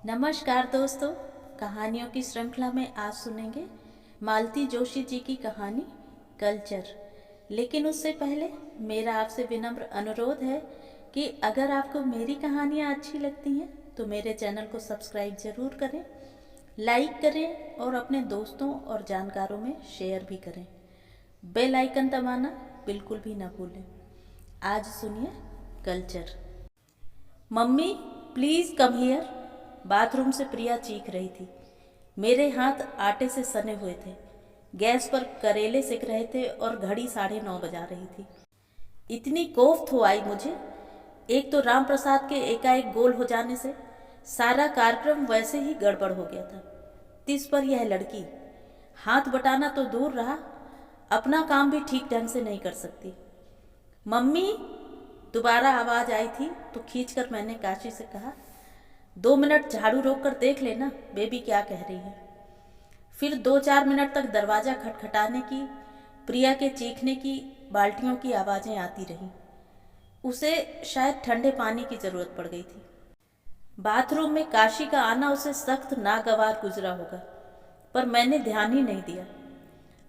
नमस्कार दोस्तों। कहानियों की श्रृंखला में आज सुनेंगे मालती जोशी जी की कहानी कल्चर। लेकिन उससे पहले मेरा आपसे विनम्र अनुरोध है कि अगर आपको मेरी कहानियाँ अच्छी लगती हैं तो मेरे चैनल को सब्सक्राइब ज़रूर करें, लाइक करें और अपने दोस्तों और जानकारों में शेयर भी करें। बेल आइकन दबाना बिल्कुल भी ना भूलें। आज सुनिए culture. Mummy please come here. Bathroom से प्रिया चीख रही थी। मेरे हाथ आटे से सने हुए थे। गैस पर करेले सिक रहे थे और घड़ी 9:30 बजा रही थी। इतनी कोफ्त हो आई मुझे। एक तो राम प्रसाद के एकाएक गोल हो जाने से सारा कार्यक्रम वैसे ही गड़बड़ हो गया था। तिस पर यह लड़की हाथ बटाना तो दूर रहा, अपना काम भी ठीक ढंग से नहीं कर सकती। मम्मी, दोबारा आवाज़ आई थी तो खींचकर मैंने काशी से कहा, 2 मिनट झाड़ू रोक कर देख लेना बेबी क्या कह रही है। फिर 2-4 मिनट तक दरवाज़ा खटखटाने की, प्रिया के चीखने की, बाल्टियों की आवाज़ें आती रहीं। उसे शायद ठंडे पानी की ज़रूरत पड़ गई थी। बाथरूम में काशी का आना उसे सख्त नागवार गुजरा होगा, पर मैंने ध्यान ही नहीं दिया।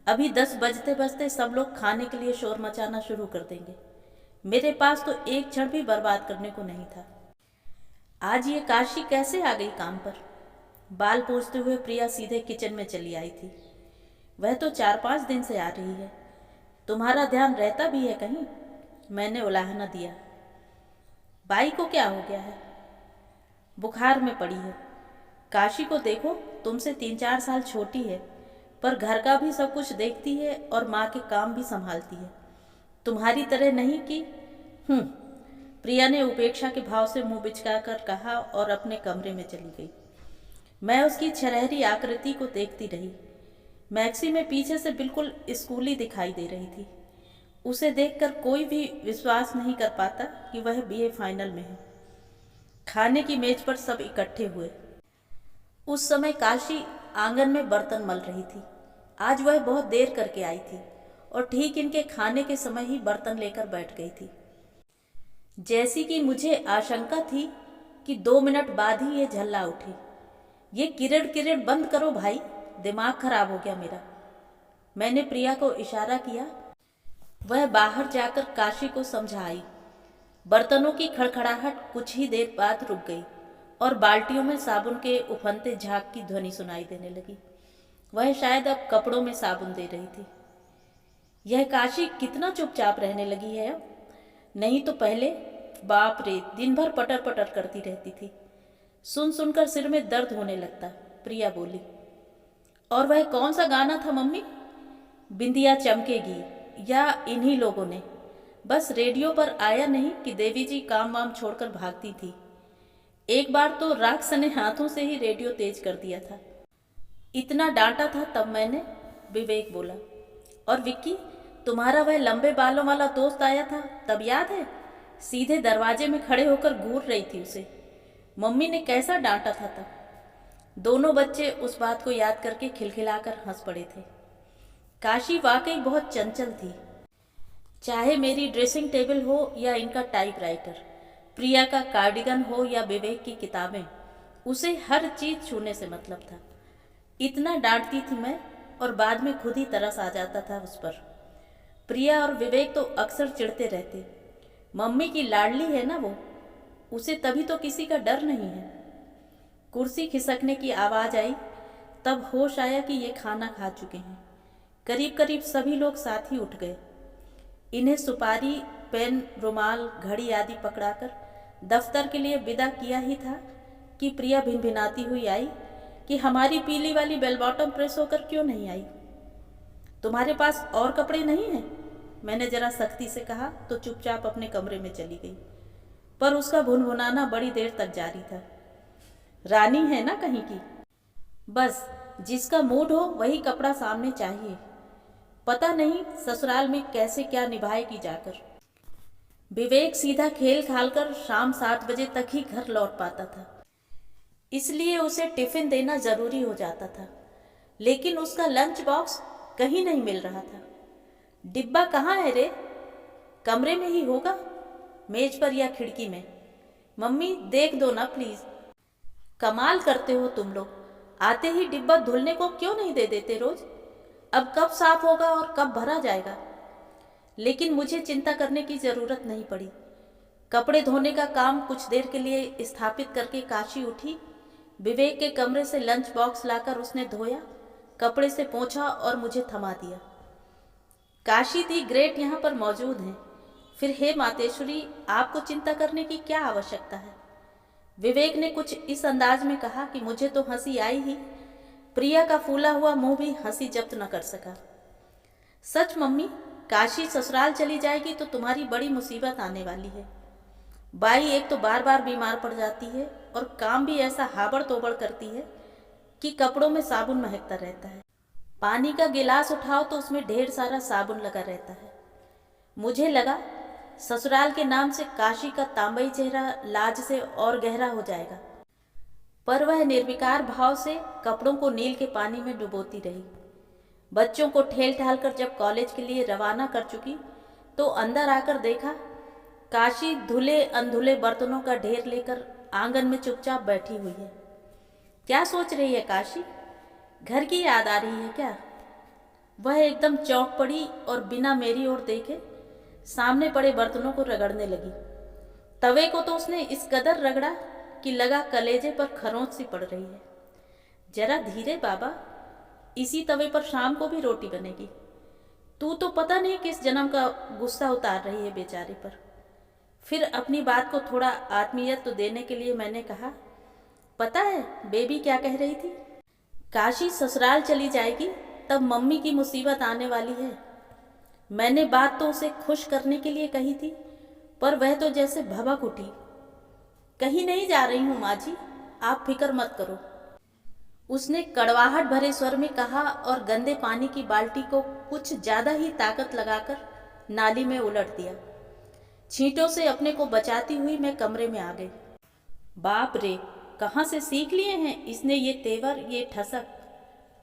अभी 10 बजते बजते सब लोग खाने के लिए शोर मचाना शुरू कर देंगे। मेरे पास तो एक क्षण भी बर्बाद करने को नहीं था। आज ये काशी कैसे आ गई काम पर? बाल पोंछते हुए प्रिया सीधे किचन में चली आई थी। वह तो 4-5 दिन से आ रही है। तुम्हारा ध्यान रहता भी है कहीं? मैंने उलाहना दिया। बाई को क्या हो गया है? बुखार में पड़ी है। काशी को देखो, तुमसे 3-4 साल छोटी है, पर घर का भी सब कुछ देखती है और माँ के काम भी संभालती है। तुम्हारी तरह नहीं कि प्रिया ने उपेक्षा के भाव से मुंह बिचकाकर कहा और अपने कमरे में चली गई। मैं उसकी छरहरी आकृति को देखती रही। मैक्सी में पीछे से बिल्कुल स्कूली दिखाई दे रही थी। उसे देखकर कोई भी विश्वास नहीं कर पाता कि वह बीए फाइनल में है। खाने की मेज पर सब इकट्ठे हुए। उस समय काशी आंगन में बर्तन मल रही थी। आज वह बहुत देर करके आई थी और ठीक इनके खाने के समय ही बर्तन लेकर बैठ गई थी। जैसी कि मुझे आशंका थी कि 2 मिनट बाद ही ये झल्ला उठी। ये किरड़ किरड़ बंद करो भाई, दिमाग खराब हो गया मेरा। मैंने प्रिया को इशारा किया। वह बाहर जाकर काशी को समझाई। बर्तनों की खड़खड़ाहट कुछ ही देर बाद रुक गई और बाल्टियों में साबुन के उफनते झाग की ध्वनि सुनाई देने लगी। वह शायद अब कपड़ों में साबुन दे रही थी। यह काशी कितना चुपचाप रहने लगी है अब। नहीं तो पहले बाप रे, दिन भर पटर पटर करती रहती थी। सुन सुनकर सिर में दर्द होने लगता। प्रिया बोली, और वह कौन सा गाना था मम्मी? बिंदिया चमकेगी, या इन्हीं लोगों ने? बस रेडियो पर आया नहीं कि देवी जी काम वाम छोड़कर भागती थी। एक बार तो राक्स ने हाथों से ही रेडियो तेज कर दिया था। इतना डांटा था तब मैंने। विवेक बोला, और विक्की, तुम्हारा वह लंबे बालों वाला दोस्त आया था तब याद है? सीधे दरवाजे में खड़े होकर घूर रही थी उसे। मम्मी ने कैसा डांटा था तब। दोनों बच्चे उस बात को याद करके खिलखिलाकर हंस पड़े थे। काशी वाकई बहुत चंचल थी। चाहे मेरी ड्रेसिंग टेबल हो या इनका टाइपराइटर, प्रिया का कार्डिगन हो या विवेक की किताबें, उसे हर चीज छूने से मतलब था। इतना डांटती थी मैं और बाद में खुद ही तरस आ जाता था उस पर। प्रिया और विवेक तो अक्सर चिढ़ते रहते। मम्मी की लाडली है ना वो, उसे तभी तो किसी का डर नहीं है। कुर्सी खिसकने की आवाज़ आई, तब होश आया कि ये खाना खा चुके हैं। करीब करीब सभी लोग साथ ही उठ गए। इन्हें सुपारी, पेन, रुमाल, घड़ी आदि पकड़ाकर दफ्तर के लिए विदा किया ही था कि प्रिया भिनभिनाती हुई आई कि हमारी पीली वाली बेल बॉटम प्रेस होकर क्यों नहीं आई? तुम्हारे पास और कपड़े नहीं हैं? मैंने जरा सख्ती से कहा तो चुपचाप अपने कमरे में चली गई। पर उसका भुनभुनाना बड़ी देर तक जारी था। रानी है ना कहीं की। बस जिसका मूड हो वही कपड़ा सामने चाहिए। पता नहीं ससुराल में कैसे क्या निभाएगी जाकर। विवेक सीधा खेल खालकर शाम 7 बजे तक ही घर लौट पाता था, इसलिए उसे टिफिन देना जरूरी हो जाता था। लेकिन उसका लंच बॉक्स कहीं नहीं मिल रहा था। डिब्बा कहाँ है रे? कमरे में ही होगा, मेज पर या खिड़की में। मम्मी देख दो ना प्लीज। कमाल करते हो तुम लोग, आते ही डिब्बा धुलने को क्यों नहीं दे देते रोज? अब कब साफ होगा और कब भरा जाएगा? लेकिन मुझे चिंता करने की जरूरत नहीं पड़ी। कपड़े धोने का काम कुछ देर के लिए स्थापित करके काशी उठी। विवेक के कमरे से लंच बॉक्स लाकर उसने धोया, कपड़े से पोंछा और मुझे थमा दिया। काशी दी ग्रेट यहाँ पर मौजूद हैं। फिर हे मातेश्वरी, आपको चिंता करने की क्या आवश्यकता है? विवेक ने कुछ इस अंदाज में कहा कि मुझे तो हंसी आई ही। प्रिया का फूला हुआ मुंह भी हंसी जब्त न कर सका। सच मम्मी, काशी ससुराल चली जाएगी तो तुम्हारी बड़ी मुसीबत आने वाली है। बाई एक तो बार बार बीमार पड़ जाती है और काम भी ऐसा हाबड़ तोबड़ करती है कि कपड़ों में साबुन महकता रहता है। पानी का गिलास उठाओ तो उसमें ढेर सारा साबुन लगा रहता है। मुझे लगा ससुराल के नाम से काशी का तांबई चेहरा लाज से और गहरा हो जाएगा, पर वह निर्विकार भाव से कपड़ों को नील के पानी में डुबोती रही। बच्चों को ठेल ठाल कर जब कॉलेज के लिए रवाना कर चुकी तो अंदर आकर देखा काशी धुले अनधुले बर्तनों का ढेर लेकर आंगन में चुपचाप बैठी हुई है। क्या सोच रही है काशी? घर की याद आ रही है क्या? वह एकदम चौंक पड़ी और बिना मेरी ओर देखे सामने पड़े बर्तनों को रगड़ने लगी। तवे को तो उसने इस कदर रगड़ा कि लगा कलेजे पर खरोंच सी पड़ रही है। जरा धीरे बाबा, इसी तवे पर शाम को भी रोटी बनेगी। तू तो पता नहीं किस जन्म का गुस्सा उतार रही है बेचारे पर। फिर अपनी बात को थोड़ा आत्मीयत तो देने के लिए मैंने कहा, पता है बेबी क्या कह रही थी? काशी ससुराल चली जाएगी तब मम्मी की मुसीबत आने वाली है। मैंने बात तो उसे खुश करने के लिए कही थी, पर वह तो जैसे भभक उठी। कहीं नहीं जा रही हूँ माँ जी, आप फिक्र मत करो, उसने कड़वाहट भरे स्वर में कहा और गंदे पानी की बाल्टी को कुछ ज्यादा ही ताकत लगाकर नाली में उलट दिया। छींटों से अपने को बचाती हुई मैं कमरे में आ गई। बाप रे, कहाँ से सीख लिए हैं इसने ये तेवर, ये ठसक।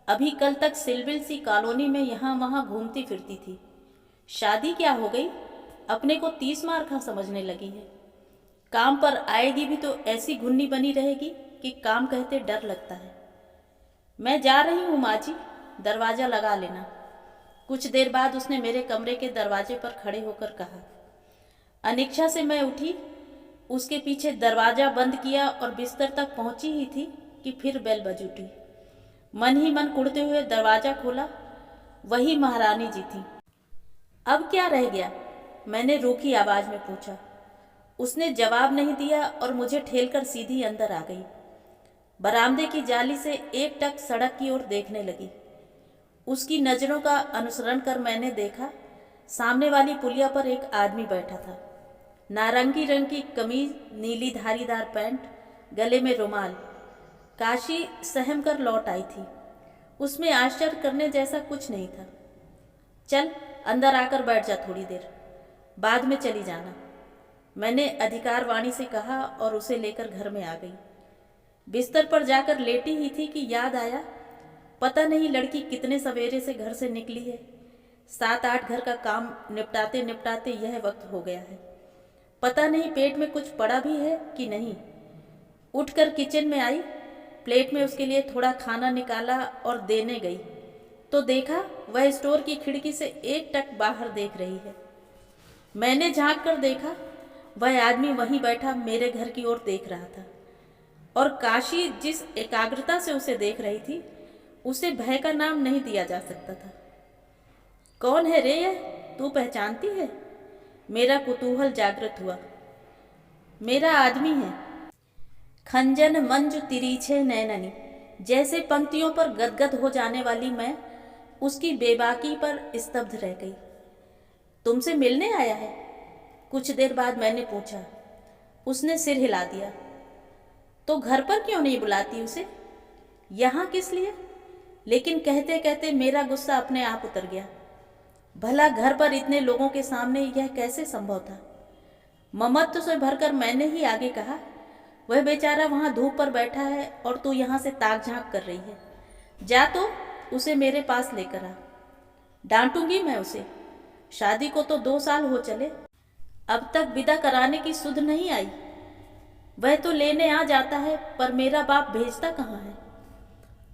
अभी कल तक सिलविल सी कॉलोनी में यहाँ वहाँ घूमती फिरती थी। शादी क्या हो गई, अपने को 30 मार खा समझने लगी है। काम पर आएगी भी तो ऐसी घुन्नी बनी रहेगी कि काम कहते डर लगता है। मैं जा रही हूँ माँ जी, दरवाजा लगा लेना। कुछ देर बाद उसने मेरे कमरे के दरवाजे पर खड़े होकर कहा। अनिच्छा से मैं उठी, उसके पीछे दरवाजा बंद किया और बिस्तर तक पहुंची ही थी कि फिर बेल बज उठी। मन ही मन कुढ़ते हुए दरवाजा खोला, वही महारानी जी थी। अब क्या रह गया, मैंने रूखी आवाज में पूछा। उसने जवाब नहीं दिया और मुझे ठेलकर सीधी अंदर आ गई। बरामदे की जाली से एकटक सड़क की ओर देखने लगी। उसकी नजरों का अनुसरण कर मैंने देखा सामने वाली पुलिया पर एक आदमी बैठा था। नारंगी रंग की कमीज, नीली धारीदार पैंट, गले में रुमाल। काशी सहम कर लौट आई थी। उसमें आश्चर्य करने जैसा कुछ नहीं था। चल अंदर आकर बैठ जा थोड़ी देर, बाद में चली जाना, मैंने अधिकार वाणी से कहा और उसे लेकर घर में आ गई। बिस्तर पर जाकर लेटी ही थी कि याद आया, पता नहीं लड़की कितने सवेरे से घर से निकली है। 7-8 घर का काम निपटाते निपटाते यह वक्त हो गया है। पता नहीं पेट में कुछ पड़ा भी है कि नहीं। उठकर किचन में आई, प्लेट में उसके लिए थोड़ा खाना निकाला और देने गई तो देखा वह स्टोर की खिड़की से एकटक बाहर देख रही है। मैंने झांक कर देखा, वह आदमी वहीं बैठा मेरे घर की ओर देख रहा था और काशी जिस एकाग्रता से उसे देख रही थी उसे भय का नाम नहीं दिया जा सकता था। कौन है रे यह, तू पहचानती है? मेरा कुतूहल जागृत हुआ। मेरा आदमी है। खंजन मंजु तिरीछे नैननी, जैसे पंक्तियों पर गदगद हो जाने वाली मैं उसकी बेबाकी पर स्तब्ध रह गई। तुमसे मिलने आया है? कुछ देर बाद मैंने पूछा। उसने सिर हिला दिया। तो घर पर क्यों नहीं बुलाती उसे? यहाँ किस लिए? लेकिन कहते कहते मेरा गुस्सा अपने आप उतर गया। भला घर पर इतने लोगों के सामने यह कैसे संभव था? ममत्व से भरकर मैंने ही आगे कहा, वह बेचारा वहां धूप पर बैठा है और तू यहाँ से ताक झांक कर रही है। जा तो उसे मेरे पास लेकर आ। डांटूंगी मैं उसे। शादी को तो 2 साल हो चले, अब तक विदा कराने की सुध नहीं आई। वह तो लेने आ जाता है, पर मेरा बाप भेजता कहाँ है।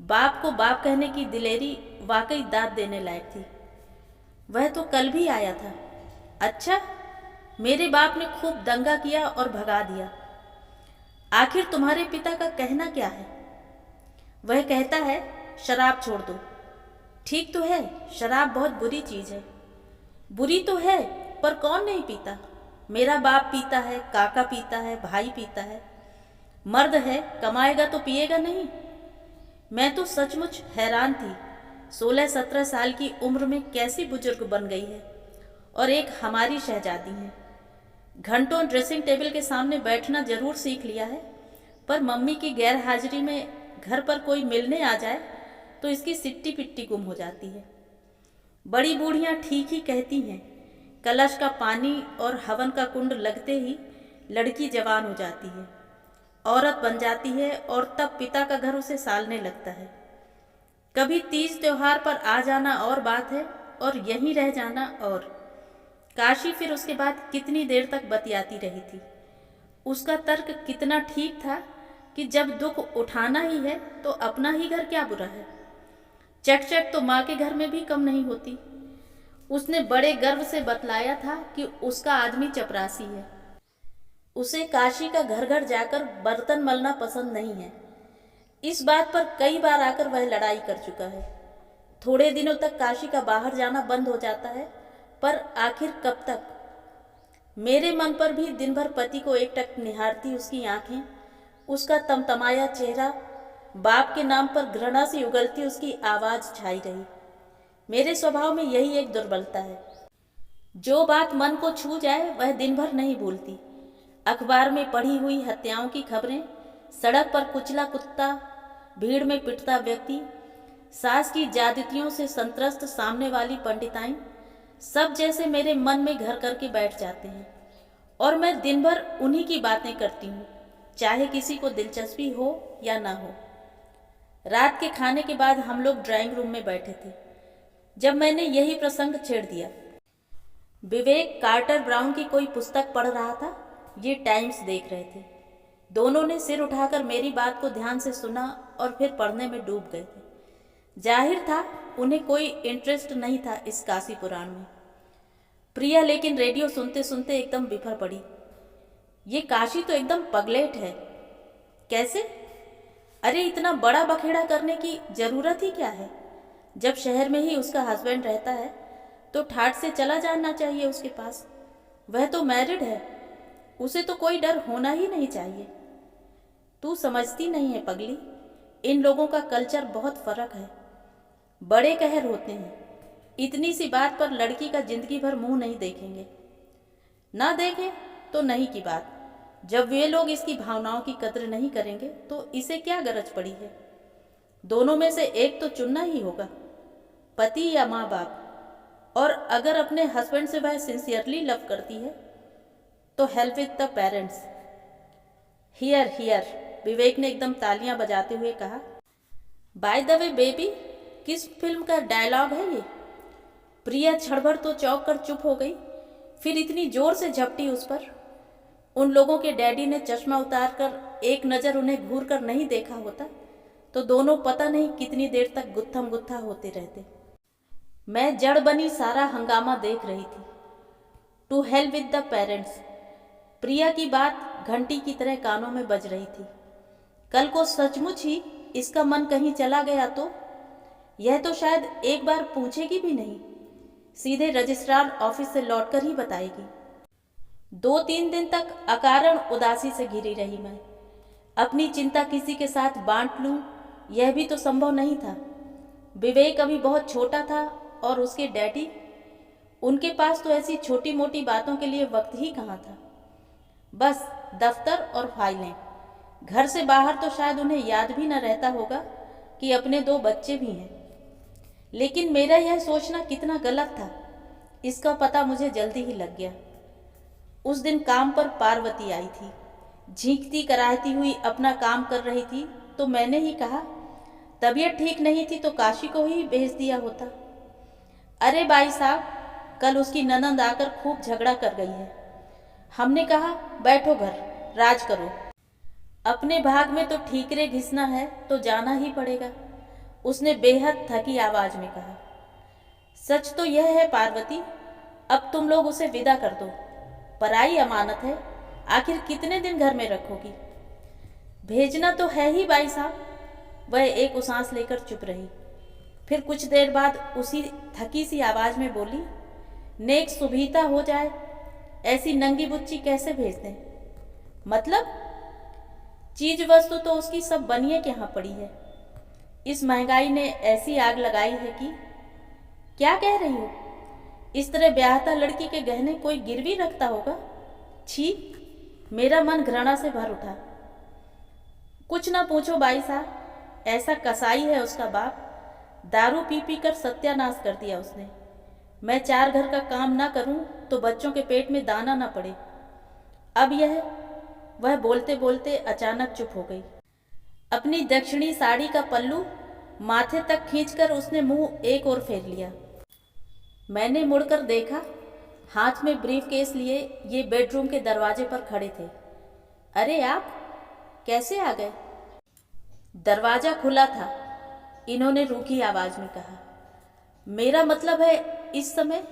बाप को बाप कहने की दिलेरी वाकई दाद देने लायक थी। वह तो कल भी आया था। अच्छा, मेरे बाप ने खूब दंगा किया और भगा दिया। आखिर तुम्हारे पिता का कहना क्या है? वह कहता है शराब छोड़ दो। ठीक तो है, शराब बहुत बुरी चीज है। बुरी तो है, पर कौन नहीं पीता। मेरा बाप पीता है, काका पीता है, भाई पीता है। मर्द है, कमाएगा तो पिएगा नहीं। मैं तो सचमुच हैरान थी, 16-17 साल की उम्र में कैसी बुजुर्ग बन गई है, और एक हमारी शहजादी है। घंटों ड्रेसिंग टेबल के सामने बैठना जरूर सीख लिया है, पर मम्मी की गैर हाजिरी में घर पर कोई मिलने आ जाए तो इसकी सिट्टी पिट्टी गुम हो जाती है। बड़ी बूढ़ियां ठीक ही कहती हैं, कलश का पानी और हवन का कुंड लगते ही लड़की जवान हो जाती है, औरत बन जाती है, और तब पिता का घर उसे सालने लगता है। कभी तीज त्योहार पर आ जाना और बात है, और यहीं रह जाना और। काशी फिर उसके बाद कितनी देर तक बतियाती रही थी। उसका तर्क कितना ठीक था कि जब दुख उठाना ही है तो अपना ही घर क्या बुरा है। चट चट तो माँ के घर में भी कम नहीं होती। उसने बड़े गर्व से बतलाया था कि उसका आदमी चपरासी है। उसे काशी का घर घर जाकर बर्तन मलना पसंद नहीं है। इस बात पर कई बार आकर वह लड़ाई कर चुका है। थोड़े दिनों तक काशी का बाहर जाना बंद हो जाता है, पर आखिर कब तक। मेरे मन पर भी दिन भर पति को एकटक निहारती उसकी आंखें, उसका तमतमाया चेहरा, बाप के नाम पर घृणा से उगलती उसकी आवाज छाई रही। मेरे स्वभाव में यही एक दुर्बलता है, जो बात मन को छू जाए वह दिन भर नहीं भूलती। अखबार में पढ़ी हुई हत्याओं की खबरें, सड़क पर कुचला कुत्ता, भीड़ में पिटता व्यक्ति, सास की ज्यादतियों से संत्रस्त सामने वाली पंडिताइन, सब जैसे मेरे मन में घर करके बैठ जाते हैं, और मैं दिन भर उन्हीं की बातें करती हूँ, चाहे किसी को दिलचस्पी हो या ना हो। रात के खाने के बाद हम लोग ड्राइंग रूम में बैठे थे, जब मैंने यही प्रसंग छेड़ दिया। विवेक कार्टर ब्राउन की कोई पुस्तक पढ़ रहा था, ये टाइम्स देख रहे थे। दोनों ने सिर उठाकर मेरी बात को ध्यान से सुना और फिर पढ़ने में डूब गए थे। जाहिर था उन्हें कोई इंटरेस्ट नहीं था इस काशी पुराण में। प्रिया लेकिन रेडियो सुनते सुनते एकदम बिफर पड़ी। ये काशी तो एकदम पगलेट है। कैसे? अरे इतना बड़ा बखेड़ा करने की जरूरत ही क्या है? जब शहर में ही उसका हस्बैंड रहता है तो ठाट से चला जाना चाहिए उसके पास। वह तो मैरिड है, उसे तो कोई डर होना ही नहीं चाहिए। तू समझती नहीं है पगली, इन लोगों का कल्चर बहुत फर्क है। बड़े कहर होते हैं, इतनी सी बात पर लड़की का जिंदगी भर मुंह नहीं देखेंगे। ना देखें तो नहीं की बात, जब वे लोग इसकी भावनाओं की कद्र नहीं करेंगे तो इसे क्या गरज पड़ी है। दोनों में से एक तो चुनना ही होगा, पति या माँ बाप। और अगर अपने हस्बैंड से वह सिंसियरली लव करती है तो help with the parents. Hear hear, Vivek ने एकदम तालियां बजाते हुए कहा। बाय द वे बेबी, किस फिल्म का डायलॉग है ये? प्रिया क्षणभर तो चौंक कर चुप हो गई, फिर इतनी जोर से झपटी उस पर। उन लोगों के डैडी ने चश्मा उतार कर एक नज़र उन्हें घूर कर नहीं देखा होता तो दोनों पता नहीं कितनी देर तक गुत्थम गुत्था होते रहते। मैं जड़ बनी सारा हंगामा देख रही थी। To help with the parents, Priya की बात घंटी की तरह कानों में बज रही थी। कल को सचमुच ही इसका मन कहीं चला गया तो यह तो शायद एक बार पूछेगी भी नहीं, सीधे रजिस्ट्रार ऑफिस से लौटकर ही बताएगी। 2-3 दिन तक अकारण उदासी से घिरी रही मैं। अपनी चिंता किसी के साथ बांट लूं, यह भी तो संभव नहीं था। विवेक अभी बहुत छोटा था और उसके डैडी, उनके पास तो ऐसी छोटी मोटी बातों के लिए वक्त ही कहाँ था। बस दफ्तर और फाइलें। घर से बाहर तो शायद उन्हें याद भी न रहता होगा कि अपने 2 बच्चे भी हैं। लेकिन मेरा यह सोचना कितना गलत था, इसका पता मुझे जल्दी ही लग गया। उस दिन काम पर पार्वती आई थी, झींकती कराहती हुई अपना काम कर रही थी, तो मैंने ही कहा तबीयत ठीक नहीं थी तो काशी को ही भेज दिया होता। अरे भाई साहब, कल उसकी ननंद आकर खूब झगड़ा कर गई है। हमने कहा बैठो घर, राज करो। अपने भाग में तो ठीकरे घिसना है तो जाना ही पड़ेगा, उसने बेहद थकी आवाज में कहा। सच तो यह है पार्वती, अब तुम लोग उसे विदा कर दो, पराई अमानत है, आखिर कितने दिन घर में रखोगी। भेजना तो है ही भाई साहब। वह एक उसांस लेकर चुप रही, फिर कुछ देर बाद उसी थकी सी आवाज में बोली, नेक सुभीता हो जाए, ऐसी नंगी बुच्ची कैसे भेज दें। मतलब चीज वस्तु तो उसकी सब बनिए के यहाँ पड़ी है। इस महंगाई ने ऐसी आग लगाई है कि। क्या कह रही हो? इस तरह ब्याहता लड़की के गहने कोई गिरवी रखता होगा? छी, मेरा मन घृणा से भर उठा। कुछ ना पूछो भाई साहब, ऐसा कसाई है उसका बाप, दारू पी पी कर सत्यानाश कर दिया उसने। मैं 4 घर का काम ना करूं तो बच्चों के पेट में दाना ना पड़े। अब यह। वह बोलते बोलते अचानक चुप हो गई। अपनी दक्षिणी साड़ी का पल्लू माथे तक खींचकर उसने मुंह एक ओर फेर लिया। मैंने मुड़कर देखा, हाथ में ब्रीफ केस लिए ये बेडरूम के दरवाजे पर खड़े थे। अरे आप कैसे आ गए? दरवाजा खुला था, इन्होंने रूखी आवाज में कहा। मेरा मतलब है इस समय।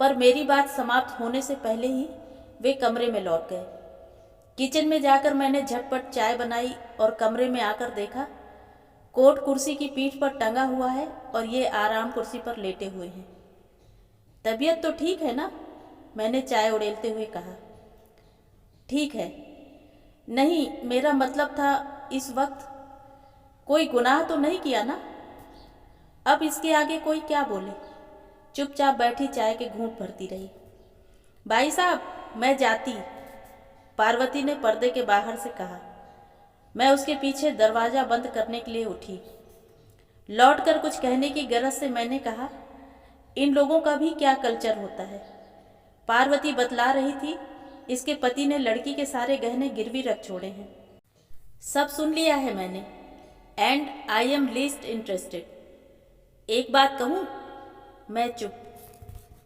पर मेरी बात समाप्त होने से पहले ही वे कमरे में लौट गए। किचन में जाकर मैंने झटपट चाय बनाई और कमरे में आकर देखा, कोट कुर्सी की पीठ पर टंगा हुआ है और ये आराम कुर्सी पर लेटे हुए हैं। तबीयत तो ठीक है ना? मैंने चाय उड़ेलते हुए कहा। ठीक है। नहीं, मेरा मतलब था इस वक्त कोई गुनाह तो नहीं किया ना? अब इसके आगे कोई क्या बोले। चुपचाप बैठी चाय के घूंट भरती रही। भाई साहब, मैं जाती, पार्वती ने पर्दे के बाहर से कहा। मैं उसके पीछे दरवाजा बंद करने के लिए उठी। लौटकर कुछ कहने की गरज से मैंने कहा, इन लोगों का भी क्या कल्चर होता है। पार्वती बतला रही थी, इसके पति ने लड़की के सारे गहने गिरवी रख छोड़े हैं। सब सुन लिया है मैंने, and I am least interested. एक बात कहूँ? मैं चुप।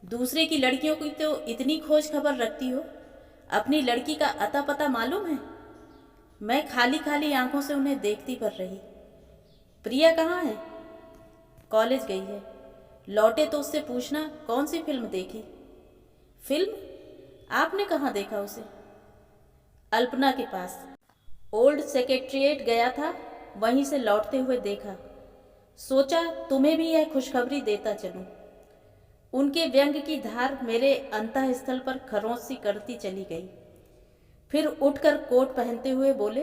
दूसरे की लड़कियों की तो इतनी खोज खबर रखती हो, अपनी लड़की का अता पता मालूम है? मैं खाली खाली आंखों से उन्हें देखती भर रही। प्रिया कहाँ है? कॉलेज गई है। लौटे तो उससे पूछना कौन सी फिल्म देखी। फिल्म? आपने कहाँ देखा उसे? अल्पना के पास। ओल्ड सेक्रेटेरिएट गया था, वहीं से लौटते हुए देखा। सोचा तुम्हें भी यह खुशखबरी देता चलूं। उनके व्यंग की धार मेरे अंतःस्थल पर खरोंच सी करती चली गई। फिर उठकर कोट पहनते हुए बोले,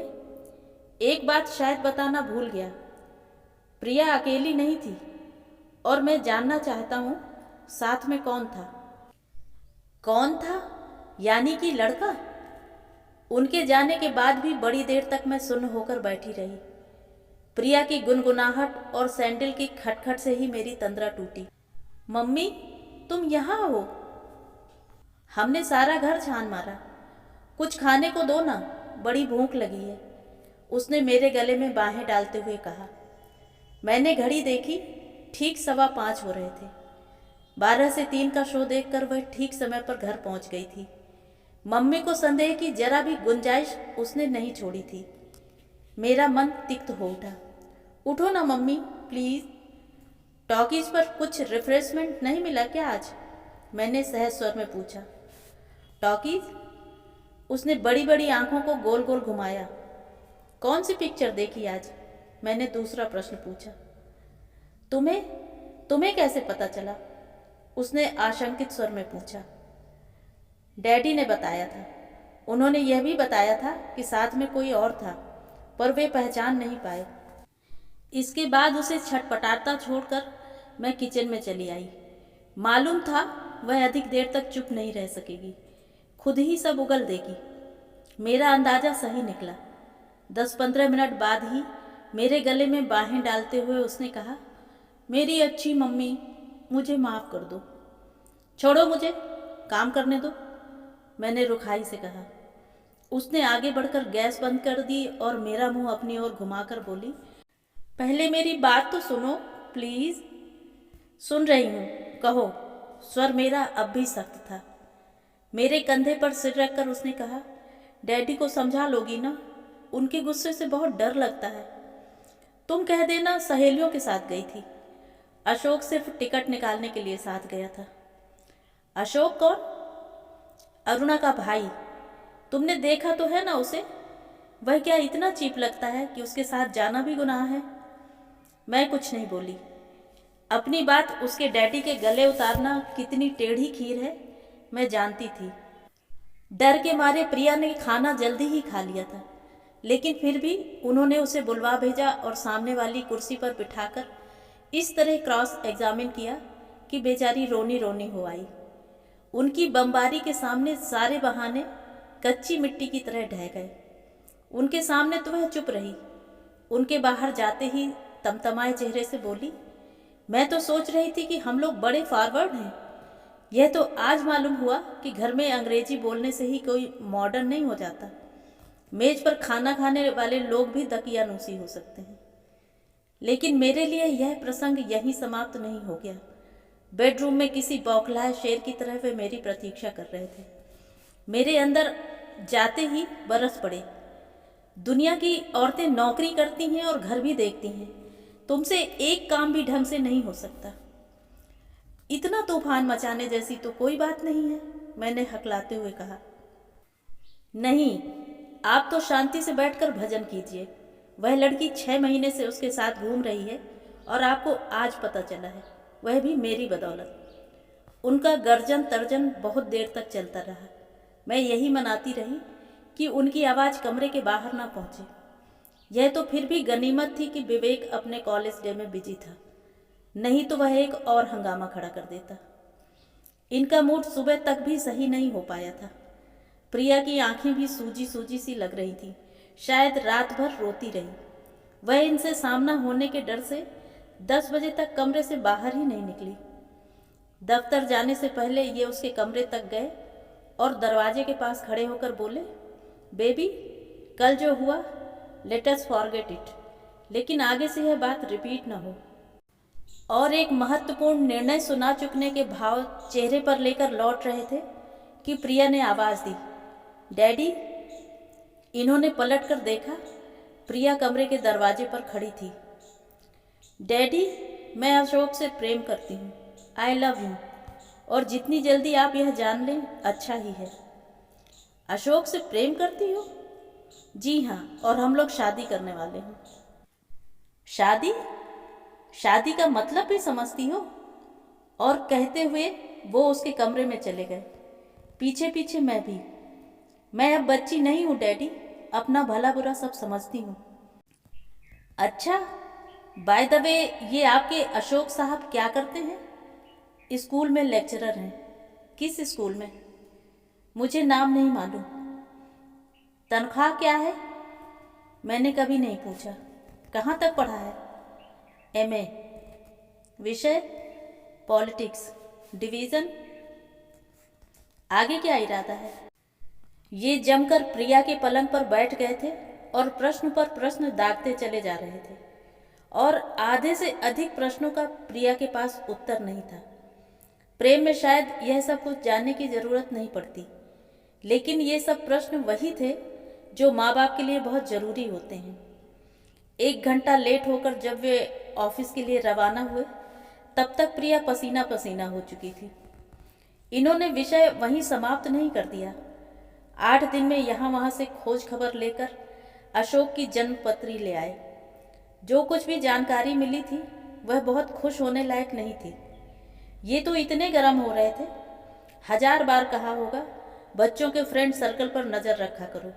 एक बात शायद बताना भूल गया। प्रिया अकेली नहीं थी और मैं जानना चाहता हूँ साथ में कौन था। कौन था? यानी कि लड़का? उनके जाने के बाद भी बड़ी देर तक मैं सुन्न होकर बैठी रही। प्रिया की गुनगुनाहट और सैंडल की खटखट से ही मेरी तंद्रा टूटी। मम्मी, तुम यहाँ हो? हमने सारा घर छान मारा। कुछ खाने को दो ना, बड़ी भूख लगी है, उसने मेरे गले में बाहें डालते हुए कहा। मैंने घड़ी देखी, ठीक 5:15 हो रहे थे। 12 से 3 का शो देखकर वह ठीक समय पर घर पहुंच गई थी। मम्मी को संदेह की जरा भी गुंजाइश उसने नहीं छोड़ी थी। मेरा मन तिक्त हो उठा। उठो ना मम्मी, प्लीज। टॉकीज पर कुछ रिफ्रेशमेंट नहीं मिला क्या आज? मैंने सहज स्वर में पूछा। टॉकीज? उसने बड़ी बड़ी आंखों को गोल गोल घुमाया। कौन सी पिक्चर देखी आज? मैंने दूसरा प्रश्न पूछा। तुम्हें कैसे पता चला? उसने आशंकित स्वर में पूछा। डैडी ने बताया था। उन्होंने यह भी बताया था कि साथ में कोई और था, पर वे पहचान नहीं पाए। इसके बाद उसे छटपटाता छोड़कर मैं किचन में चली आई। मालूम था वह अधिक देर तक चुप नहीं रह सकेगी, खुद ही सब उगल देगी। मेरा अंदाजा सही निकला। 10-15 मिनट बाद ही मेरे गले में बाहें डालते हुए उसने कहा, मेरी अच्छी मम्मी, मुझे माफ़ कर दो। छोड़ो मुझे, काम करने दो, मैंने रुखाई से कहा। उसने आगे बढ़कर गैस बंद कर दी और मेरा मुंह अपनी ओर घुमाकर बोली, पहले मेरी बात तो सुनो प्लीज। सुन रही हूँ, कहो। स्वर मेरा अब भी सख्त था। मेरे कंधे पर सिर रखकर उसने कहा, डैडी को समझा लोगी ना? उनके गुस्से से बहुत डर लगता है। तुम कह देना सहेलियों के साथ गई थी। अशोक सिर्फ टिकट निकालने के लिए साथ गया था। अशोक कौन? अरुणा का भाई। तुमने देखा तो है ना उसे? वह क्या इतना चीप लगता है कि उसके साथ जाना भी गुनाह है? मैं कुछ नहीं बोली। अपनी बात उसके डैडी के गले उतारना कितनी टेढ़ी खीर है मैं जानती थी। डर के मारे प्रिया ने खाना जल्दी ही खा लिया था, लेकिन फिर भी उन्होंने उसे बुलवा भेजा और सामने वाली कुर्सी पर बिठाकर इस तरह क्रॉस एग्जामिन किया कि बेचारी रोनी रोनी हो आई। उनकी बमबारी के सामने सारे बहाने कच्ची मिट्टी की तरह ढह गए। उनके सामने तो वह चुप रही। उनके बाहर जाते ही तमतमाए चेहरे से बोली, मैं तो सोच रही थी कि हम लोग बड़े फॉरवर्ड हैं। यह तो आज मालूम हुआ कि घर में अंग्रेजी बोलने से ही कोई मॉडर्न नहीं हो जाता। मेज पर खाना खाने वाले लोग भी दकियानूसी हो सकते हैं। लेकिन मेरे लिए यह प्रसंग यहीं समाप्त नहीं हो गया। बेडरूम में किसी बौखलाए शेर की तरह वे मेरी प्रतीक्षा कर रहे थे। मेरे अंदर जाते ही बरस पड़े। दुनिया की औरतें नौकरी करती हैं और घर भी देखती हैं, तुमसे एक काम भी ढंग से नहीं हो सकता। इतना तूफान मचाने जैसी तो कोई बात नहीं है, मैंने हकलाते हुए कहा। नहीं, आप तो शांति से बैठकर भजन कीजिए। वह लड़की 6 महीने से उसके साथ घूम रही है और आपको आज पता चला है, वह भी मेरी बदौलत। उनका गर्जन तर्जन बहुत देर तक चलता रहा। मैं यही मनाती रही कि उनकी आवाज़ कमरे के बाहर ना पहुँचे। यह तो फिर भी गनीमत थी कि विवेक अपने कॉलेज डे में बिजी था, नहीं तो वह एक और हंगामा खड़ा कर देता। इनका मूड सुबह तक भी सही नहीं हो पाया था। प्रिया की आंखें भी सूजी सूजी सी लग रही थी, शायद रात भर रोती रही। वह इनसे सामना होने के डर से 10 बजे तक कमरे से बाहर ही नहीं निकली। दफ्तर जाने से पहले ये उसके कमरे तक गए और दरवाजे के पास खड़े होकर बोले, बेबी, कल जो हुआ लेट अस फॉरगेट इट, लेकिन आगे से यह बात रिपीट न हो। और एक महत्वपूर्ण निर्णय सुना चुकने के भाव चेहरे पर लेकर लौट रहे थे कि प्रिया ने आवाज़ दी, डैडी। इन्होंने पलट कर देखा। प्रिया कमरे के दरवाजे पर खड़ी थी। डैडी, मैं अशोक से प्रेम करती हूँ। I love you. और जितनी जल्दी आप यह जान लें अच्छा ही है। अशोक से प्रेम करती हो? जी हाँ, और हम लोग शादी करने वाले हैं। शादी? शादी का मतलब भी समझती हो? और कहते हुए वो उसके कमरे में चले गए, पीछे पीछे मैं भी। मैं अब बच्ची नहीं हूँ डैडी, अपना भला बुरा सब समझती हूँ। अच्छा, बाय द वे, ये आपके अशोक साहब क्या करते हैं? स्कूल में लेक्चरर हैं। किस स्कूल में? मुझे नाम नहीं मालूम। तनख्वाह क्या है? मैंने कभी नहीं पूछा। कहाँ तक पढ़ा है? MA। विषय? पॉलिटिक्स। डिवीज़न? आगे क्या इरादा है? ये जमकर प्रिया के पलंग पर बैठ गए थे और प्रश्न पर प्रश्न दागते चले जा रहे थे, और आधे से अधिक प्रश्नों का प्रिया के पास उत्तर नहीं था। प्रेम में शायद यह सब कुछ जानने की ज़रूरत नहीं पड़ती, लेकिन ये सब प्रश्न वही थे जो माँ बाप के लिए बहुत ज़रूरी होते हैं। 1 घंटा लेट होकर जब वे ऑफिस के लिए रवाना हुए, तब तक प्रिया पसीना पसीना हो चुकी थी। इन्होंने विषय वहीं समाप्त नहीं कर दिया। 8 दिन में यहाँ वहाँ से खोज खबर लेकर अशोक की जन्मपत्री ले आए। जो कुछ भी जानकारी मिली थी वह बहुत खुश होने लायक नहीं थी। ये तो इतने गर्म हो रहे थे। 1000 बार कहा होगा बच्चों के फ्रेंड सर्कल पर नज़र रखा करो,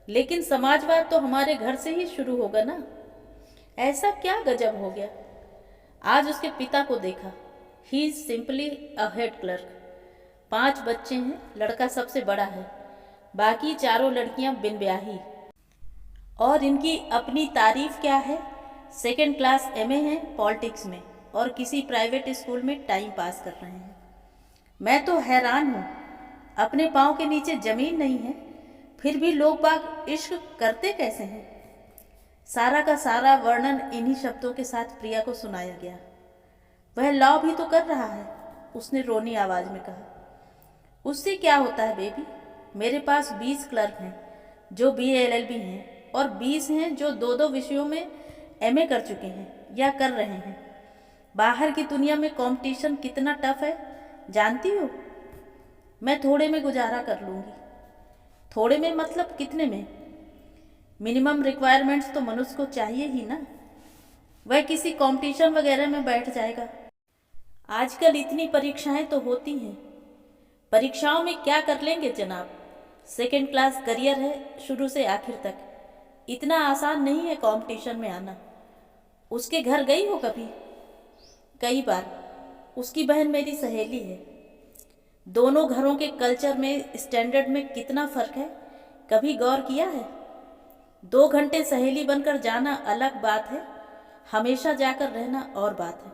लेकिन समाजवाद तो हमारे घर से ही शुरू होगा ना। ऐसा क्या गजब हो गया? आज उसके पिता को देखा। He is simply a head clerk. 5 बच्चे हैं, लड़का सबसे बड़ा है, बाकी चारों लड़कियां बिन ब्याही। और इनकी अपनी तारीफ क्या है? 2nd क्लास MA है पॉलिटिक्स में और किसी प्राइवेट स्कूल में टाइम पास कर रहे हैं। मैं तो हैरान हूँ, अपने पाँव के नीचे जमीन नहीं है, फिर भी लोग बाग इश्क करते कैसे हैं? सारा का सारा वर्णन इन्हीं शब्दों के साथ प्रिया को सुनाया गया। वह लॉ भी तो कर रहा है, उसने रोनी आवाज़ में कहा। उससे क्या होता है बेबी? मेरे पास 20 क्लर्क हैं जो BA LLB हैं और 20 हैं जो दो दो विषयों में एमए कर चुके हैं या कर रहे हैं। बाहर की दुनिया में कंपटीशन कितना टफ है जानती हो? मैं थोड़े में गुजारा कर लूँगी। थोड़े में मतलब कितने में? मिनिमम रिक्वायरमेंट्स तो मनुष्य को चाहिए ही ना। वह किसी कंपटीशन वगैरह में बैठ जाएगा। आजकल इतनी परीक्षाएं तो होती हैं। परीक्षाओं में क्या कर लेंगे जनाब? सेकंड क्लास करियर है शुरू से आखिर तक। इतना आसान नहीं है कंपटीशन में आना। उसके घर गई हो कभी? कई बार। उसकी बहन मेरी सहेली है। दोनों घरों के कल्चर में, स्टैंडर्ड में कितना फ़र्क है, कभी गौर किया है? 2 घंटे सहेली बनकर जाना अलग बात है, हमेशा जाकर रहना और बात है।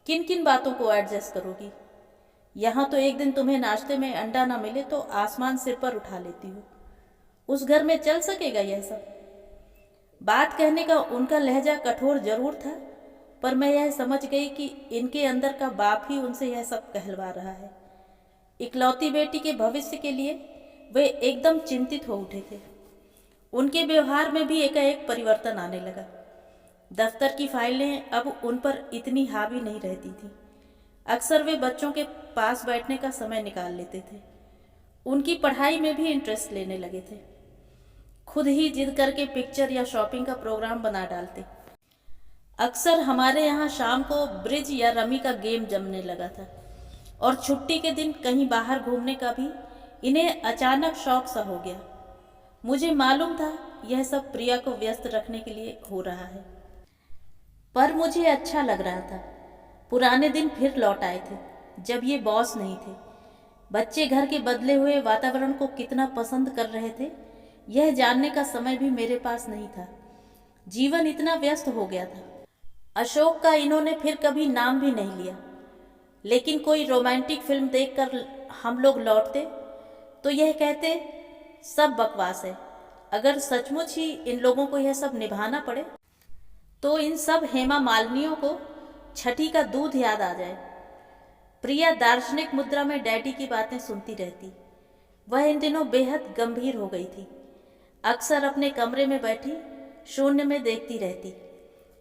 किन किन बातों को एडजस्ट करोगी? यहाँ तो एक दिन तुम्हें नाश्ते में अंडा ना मिले तो आसमान सिर पर उठा लेती हो। उस घर में चल सकेगा यह सब? बात कहने का उनका लहजा कठोर जरूर था, पर मैं यह समझ गई कि इनके अंदर का बाप ही उनसे यह सब कहलवा रहा है। इकलौती बेटी के भविष्य के लिए वे एकदम चिंतित हो उठे थे। उनके व्यवहार में भी एकाएक परिवर्तन आने लगा। दफ्तर की फाइलें अब उन पर इतनी हावी नहीं रहती थी। अक्सर वे बच्चों के पास बैठने का समय निकाल लेते थे। उनकी पढ़ाई में भी इंटरेस्ट लेने लगे थे। खुद ही जिद करके पिक्चर या शॉपिंग का प्रोग्राम बना डालते। अक्सर हमारे यहाँ शाम को ब्रिज या रमी का गेम जमने लगा था, और छुट्टी के दिन कहीं बाहर घूमने का भी इन्हें अचानक शौक सा हो गया। मुझे मालूम था यह सब प्रिया को व्यस्त रखने के लिए हो रहा है, पर मुझे अच्छा लग रहा था। पुराने दिन फिर लौट आए थे, जब ये बॉस नहीं थे। बच्चे घर के बदले हुए वातावरण को कितना पसंद कर रहे थे, यह जानने का समय भी मेरे पास नहीं था। जीवन इतना व्यस्त हो गया था। अशोक का इन्होंने फिर कभी नाम भी नहीं लिया, लेकिन कोई रोमांटिक फिल्म देखकर हम लोग लौटते तो यह कहते सब बकवास है। अगर सचमुच ही इन लोगों को यह सब निभाना पड़े तो इन सब हेमा मालिनियों को छठी का दूध याद आ जाए। प्रिया दार्शनिक मुद्रा में डैडी की बातें सुनती रहती। वह इन दिनों बेहद गंभीर हो गई थी। अक्सर अपने कमरे में बैठी शून्य में देखती रहती।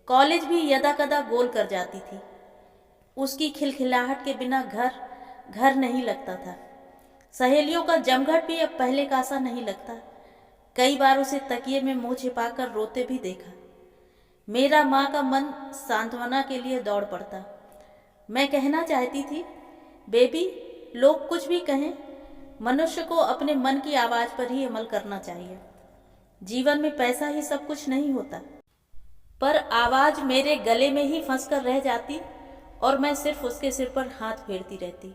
कॉलेज भी यदा कदा गोल कर जाती थी। उसकी खिलखिलाहट के बिना घर घर नहीं लगता था। सहेलियों का जमघट भी अब पहले का सा नहीं लगता। कई बार उसे तकिए में मुंह छिपाकर रोते भी देखा। मेरा माँ का मन सांत्वना के लिए दौड़ पड़ता। मैं कहना चाहती थी, बेबी, लोग कुछ भी कहें, मनुष्य को अपने मन की आवाज़ पर ही अमल करना चाहिए। जीवन में पैसा ही सब कुछ नहीं होता। पर आवाज़ मेरे गले में ही फंसकर रह जाती और मैं सिर्फ उसके सिर पर हाथ फेरती रहती।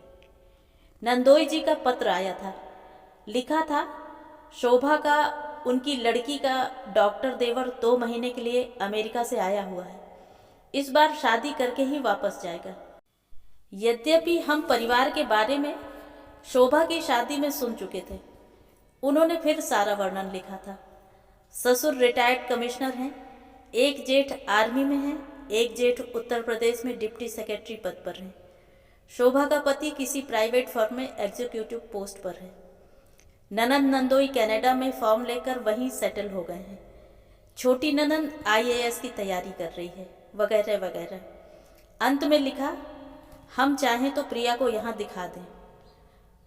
नंदोई जी का पत्र आया था। लिखा था, शोभा का, उनकी लड़की का डॉक्टर देवर 2 महीने के लिए अमेरिका से आया हुआ है। इस बार शादी करके ही वापस जाएगा। यद्यपि हम परिवार के बारे में शोभा की शादी में सुन चुके थे। उन्होंने फिर सारा वर्णन लिखा था। ससुर रिटायर्ड कमिश्नर हैं, एक जेठ आर्मी में है, एक जेठ उत्तर प्रदेश में डिप्टी सेक्रेटरी पद पर हैं। शोभा का पति किसी प्राइवेट फर्म में एग्जीक्यूटिव पोस्ट पर है। ननंद नंदोई कनाडा में फॉर्म लेकर वहीं सेटल हो गए हैं। छोटी ननंद आईएएस की तैयारी कर रही है, वगैरह वगैरह। अंत में लिखा, हम चाहें तो प्रिया को यहाँ दिखा दें।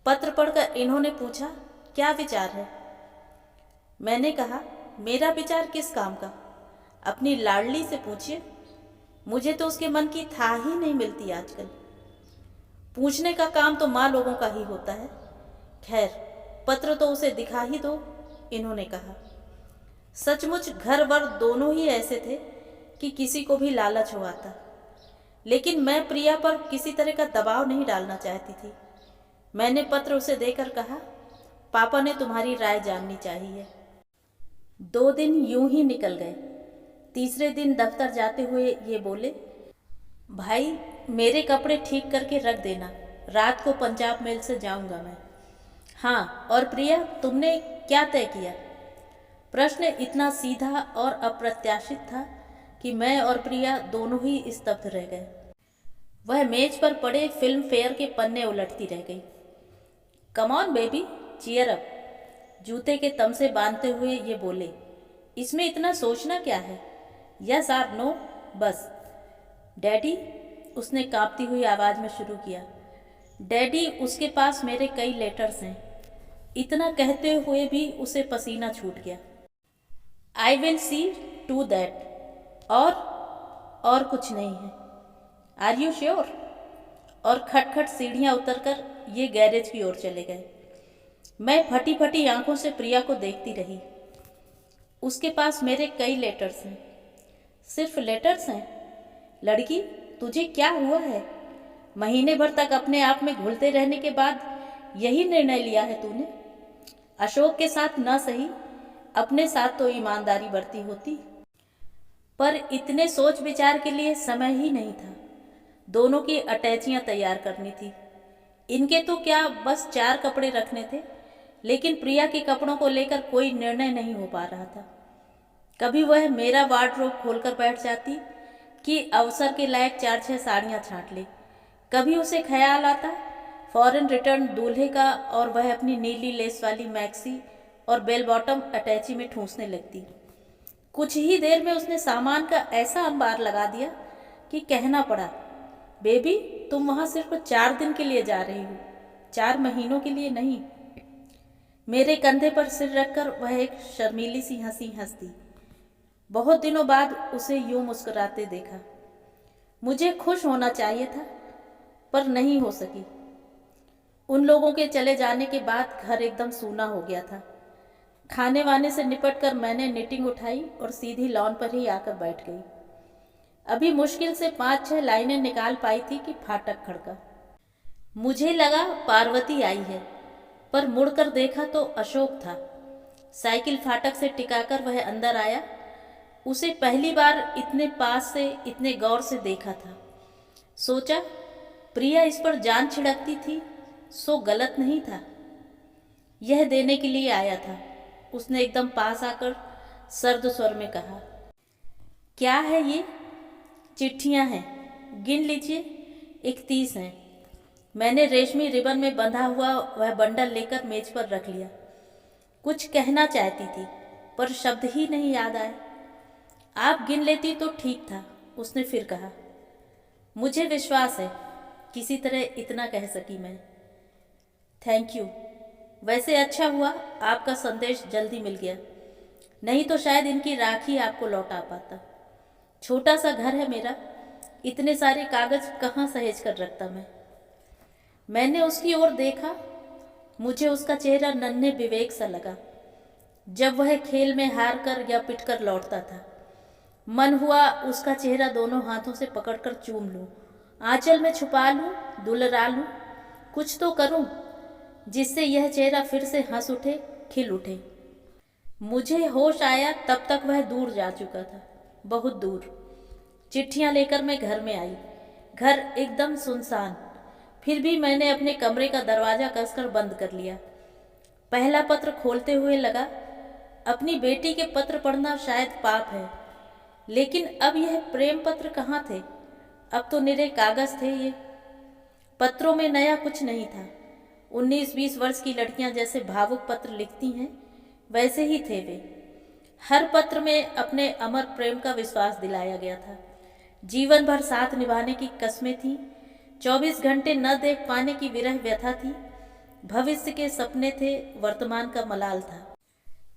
पत्र पढ़कर इन्होंने पूछा, क्या विचार है? मैंने कहा, मेरा विचार किस काम का? अपनी लाडली से पूछिए। मुझे तो उसके मन की था ही नहीं मिलती आजकल। पूछने का काम तो माँ लोगों का ही होता है। खैर, पत्र तो उसे दिखा ही दो, इन्होंने कहा। सचमुच घर वर दोनों ही ऐसे थे कि किसी को भी लालच हो आता। लेकिन मैं प्रिया पर किसी तरह का दबाव नहीं डालना चाहती थी। मैंने पत्र उसे देकर कहा, पापा ने तुम्हारी राय जाननी चाहिए। 2 दिन यूं ही निकल गए। तीसरे दिन दफ्तर जाते हुए ये बोले, भाई, मेरे कपड़े ठीक करके रख देना, रात को पंजाब मेल से जाऊंगा मैं। हाँ, और प्रिया, तुमने क्या तय किया? प्रश्न इतना सीधा और अप्रत्याशित था कि मैं और प्रिया दोनों ही स्तब्ध रह गए। वह मेज पर पड़े फिल्म फेयर के पन्ने उलटती रह गई। Come on baby, cheer up, जूते के तमसे बांधते हुए ये बोले। इसमें इतना सोचना क्या है? यस आर नो, बस। डैडी, उसने कांपती हुई आवाज़ में शुरू किया। डैडी, उसके पास मेरे कई लेटर्स हैं। इतना कहते हुए भी उसे पसीना छूट गया। I will see to that. और कुछ नहीं है। Are you sure? और खटखट सीढ़ियाँ उतरकर ये गैरेज की ओर चले गए। मैं फटी फटी आंखों से प्रिया को देखती रही। उसके पास मेरे कई लेटर्स हैं। सिर्फ लेटर्स हैं? लड़की, तुझे क्या हुआ है? महीने भर तक अपने आप में घुलते रहने के बाद यही निर्णय लिया है तूने? अशोक के साथ न सही, अपने साथ तो ईमानदारी बरती होती। पर इतने सोच विचार के लिए समय ही नहीं था। दोनों की अटैचियाँ तैयार करनी थी। इनके तो क्या बस 4 कपड़े रखने थे, लेकिन प्रिया के कपड़ों को लेकर कोई निर्णय नहीं हो पा रहा था। कभी वह मेरा वार्डरोब खोलकर बैठ जाती कि अवसर के लायक 4-6 साड़ियाँ छांट ले। कभी उसे ख्याल आता फॉरेन रिटर्न दूल्हे का और वह अपनी नीली लेस वाली मैक्सी और बेल बॉटम अटैची में ठूंसने लगती। कुछ ही देर में उसने सामान का ऐसा अंबार लगा दिया कि कहना पड़ा, बेबी, तुम वहाँ सिर्फ 4 दिन के लिए जा रही हो, 4 महीनों के लिए नहीं। मेरे कंधे पर सिर रखकर वह एक शर्मीली सी हंसी हंसती। बहुत दिनों बाद उसे यूं मुस्कुराते देखा। मुझे खुश होना चाहिए था, पर नहीं हो सकी। उन लोगों के चले जाने के बाद घर एकदम सूना हो गया था। खाने वाने से निपटकर मैंने निटिंग उठाई और सीधी लॉन पर ही आकर बैठ गई। अभी मुश्किल से 5-6 लाइनें निकाल पाई थी कि फाटक खड़का। मुझे लगा पार्वती आई है, पर मुड़कर देखा तो अशोक था। साइकिल फाटक से टिकाकर वह अंदर आया। उसे पहली बार इतने पास से, इतने गौर से देखा था। सोचा, प्रिया इस पर जान छिड़कती थी, सो गलत नहीं था। यह देने के लिए आया था। उसने एकदम पास आकर सर्द स्वर में कहा, क्या है ये? चिट्ठियां हैं, गिन लीजिए, 31 हैं। मैंने रेशमी रिबन में बंधा हुआ वह बंडल लेकर मेज पर रख लिया। कुछ कहना चाहती थी, पर शब्द ही नहीं याद आए। आप गिन लेती तो ठीक था, उसने फिर कहा। मुझे विश्वास है, किसी तरह इतना कह सकी मैं। Thank you. वैसे अच्छा हुआ आपका संदेश जल्दी मिल गया, नहीं तो शायद इनकी राखी आपको लौटा पाता। छोटा सा घर है मेरा, इतने सारे कागज कहाँ सहेज कर रखता मैं। मैंने उसकी ओर देखा। मुझे उसका चेहरा नन्हे विवेक सा लगा, जब वह खेल में हार कर या पिट कर लौटता था। मन हुआ उसका चेहरा दोनों हाथों से पकड़कर चूम लूं, आंचल में छुपा लूं, दुलरा लूं, कुछ तो करूं जिससे यह चेहरा फिर से हंस उठे, खिल उठे। मुझे होश आया तब तक वह दूर जा चुका था, बहुत दूर। चिट्ठियां लेकर मैं घर में आई। घर एकदम सुनसान। फिर भी मैंने अपने कमरे का दरवाजा कसकर बंद कर लिया। पहला पत्र खोलते हुए लगा, अपनी बेटी के पत्र पढ़ना शायद पाप है, लेकिन अब यह प्रेम पत्र कहाँ थे? अब तो निरे कागज थे ये। पत्रों में नया कुछ नहीं था। 19-20 वर्ष की लड़कियां जैसे भावुक पत्र लिखती हैं, वैसे ही थे वे। हर पत्र में अपने अमर प्रेम का विश्वास दिलाया गया था। जीवन भर साथ निभाने की कस्में थीं। 24 घंटे न देख पाने की विरह व्यथा थी। भविष्य के सपने थे, वर्तमान का मलाल था।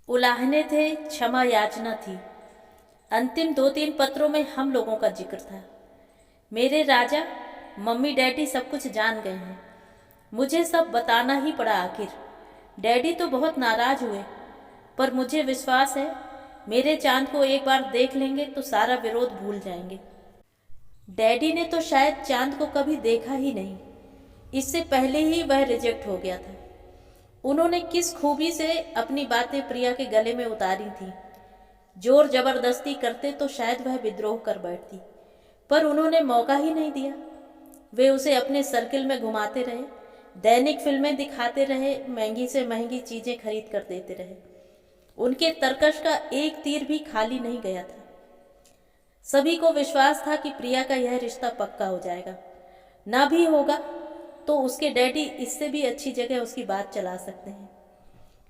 उलाहने थे, क्षमा याचना थी। अंतिम 2-3 पत्रों में हम लोगों का जिक्र था। मेरे राजा, मम्मी डैडी सब कुछ जान गए हैं। मुझे सब बताना ही पड़ा आखिर। डैडी तो बहुत नाराज हुए, पर मुझे विश्वास है मेरे चांद को एक बार देख लेंगे तो सारा विरोध भूल जाएंगे। डैडी ने तो शायद चांद को कभी देखा ही नहीं। इससे पहले ही वह रिजेक्ट हो गया था। उन्होंने किस खूबी से अपनी बातें प्रिया के गले में उतारी थी। जोर जबरदस्ती करते तो शायद वह विद्रोह कर बैठती, पर उन्होंने मौका ही नहीं दिया। वे उसे अपने सर्किल में घुमाते रहे, दैनिक फिल्में दिखाते रहे, महंगी से महंगी चीजें खरीद कर देते रहे। उनके तरकश का एक तीर भी खाली नहीं गया था। सभी को विश्वास था कि प्रिया का यह रिश्ता पक्का हो जाएगा। ना भी होगा तो उसके डैडी इससे भी अच्छी जगह उसकी बात चला सकते हैं।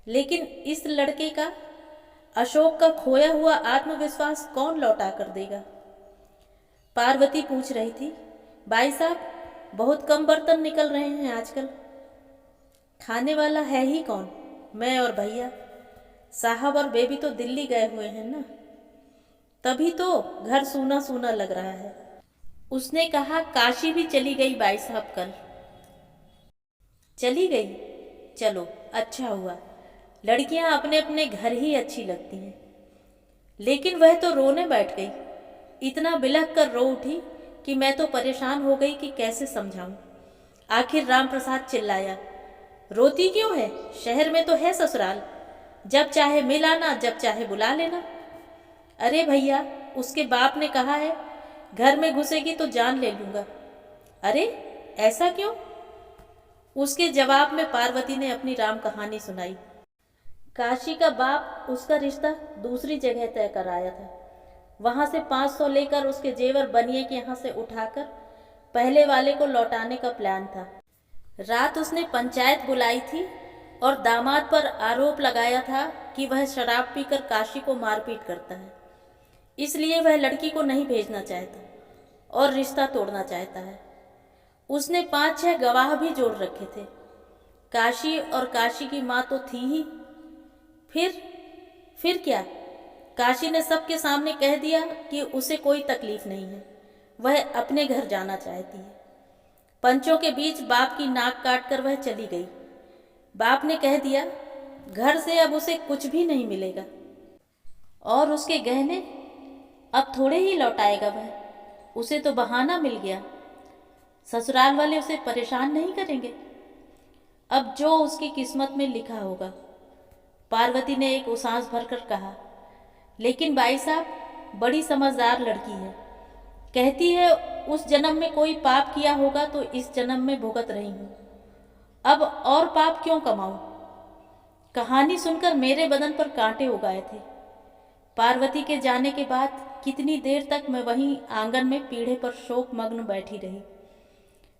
लेकिन इस लड़के का अशोक का खोया हुआ आत्मविश्वास कौन लौटा कर देगा? पार्वती पूछ रही थी। भाई साहब, बहुत कम बर्तन निकल रहे हैं आजकल। खाने वाला है ही कौन? मैं और भैया। साहब और बेबी तो दिल्ली गए हुए हैं ना, तभी तो घर सूना सूना लग रहा है। उसने कहा काशी भी चली गई भाई साहब कल। चली गई? चलो अच्छा हुआ। लड़कियां अपने अपने घर ही अच्छी लगती हैं। लेकिन वह तो रोने बैठ गई। इतना बिलख कर रो उठी कि मैं तो परेशान हो गई कि कैसे समझाऊं। आखिर राम प्रसाद चिल्लाया, रोती क्यों है? शहर में तो है ससुराल, जब चाहे मिल आना, जब चाहे बुला लेना। अरे भैया, उसके बाप ने कहा है घर में घुसेगी तो जान ले लूंगा। अरे ऐसा क्यों? उसके जवाब में पार्वती ने अपनी राम कहानी सुनाई। काशी का बाप उसका रिश्ता दूसरी जगह तय कराया था। वहां से 500 लेकर उसके जेवर बनिए के यहाँ से उठाकर पहले वाले को लौटाने का प्लान था। रात उसने पंचायत बुलाई थी और दामाद पर आरोप लगाया था कि वह शराब पीकर काशी को मारपीट करता है, इसलिए वह लड़की को नहीं भेजना चाहता और रिश्ता तोड़ना चाहता है। उसने 5-6 गवाह भी जोड़ रखे थे। काशी और काशी की माँ तो थी ही। फिर क्या? काशी ने सबके सामने कह दिया कि उसे कोई तकलीफ नहीं है, वह अपने घर जाना चाहती है। पंचों के बीच बाप की नाक काट कर वह चली गई। बाप ने कह दिया घर से अब उसे कुछ भी नहीं मिलेगा और उसके गहने अब थोड़े ही लौटाएगा वह। उसे तो बहाना मिल गया, ससुराल वाले उसे परेशान नहीं करेंगे। अब जो उसकी किस्मत में लिखा होगा। पार्वती ने एक उसास भरकर कहा, लेकिन भाई साहब बड़ी समझदार लड़की है। कहती है उस जन्म में कोई पाप किया होगा तो इस जन्म में भुगत रही हूँ, अब और पाप क्यों कमाऊं? कहानी सुनकर मेरे बदन पर कांटे उगाए थे। पार्वती के जाने के बाद कितनी देर तक मैं वहीं आंगन में पीढ़े पर शोक मग्न बैठी रही।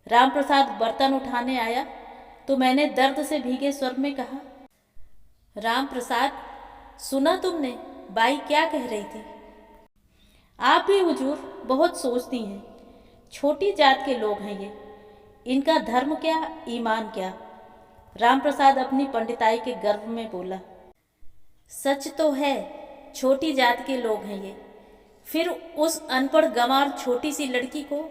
रामप्रसाद बर्तन उठाने आया तो मैंने दर्द से भीगे स्वर में कहा, रामप्रसाद, सुना तुमने बाई क्या कह रही थी? आप भी हुजूर बहुत सोचती हैं। छोटी जात के लोग हैं ये, इनका धर्म क्या, ईमान क्या। रामप्रसाद अपनी पंडिताई के गर्व में बोला। सच तो है, छोटी जात के लोग हैं ये। फिर उस अनपढ़ गंवार छोटी सी लड़की को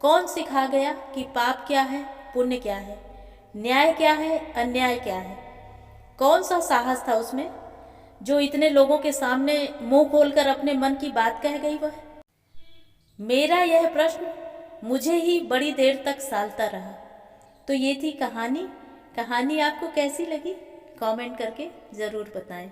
कौन सिखा गया कि पाप क्या है, पुण्य क्या है, न्याय क्या है, अन्याय क्या है? कौन सा साहस था उसमें जो इतने लोगों के सामने मुंह खोलकर अपने मन की बात कह गई वह? मेरा यह प्रश्न मुझे ही बड़ी देर तक सालता रहा। तो ये थी कहानी। कहानी आपको कैसी लगी? कमेंट करके ज़रूर बताएं।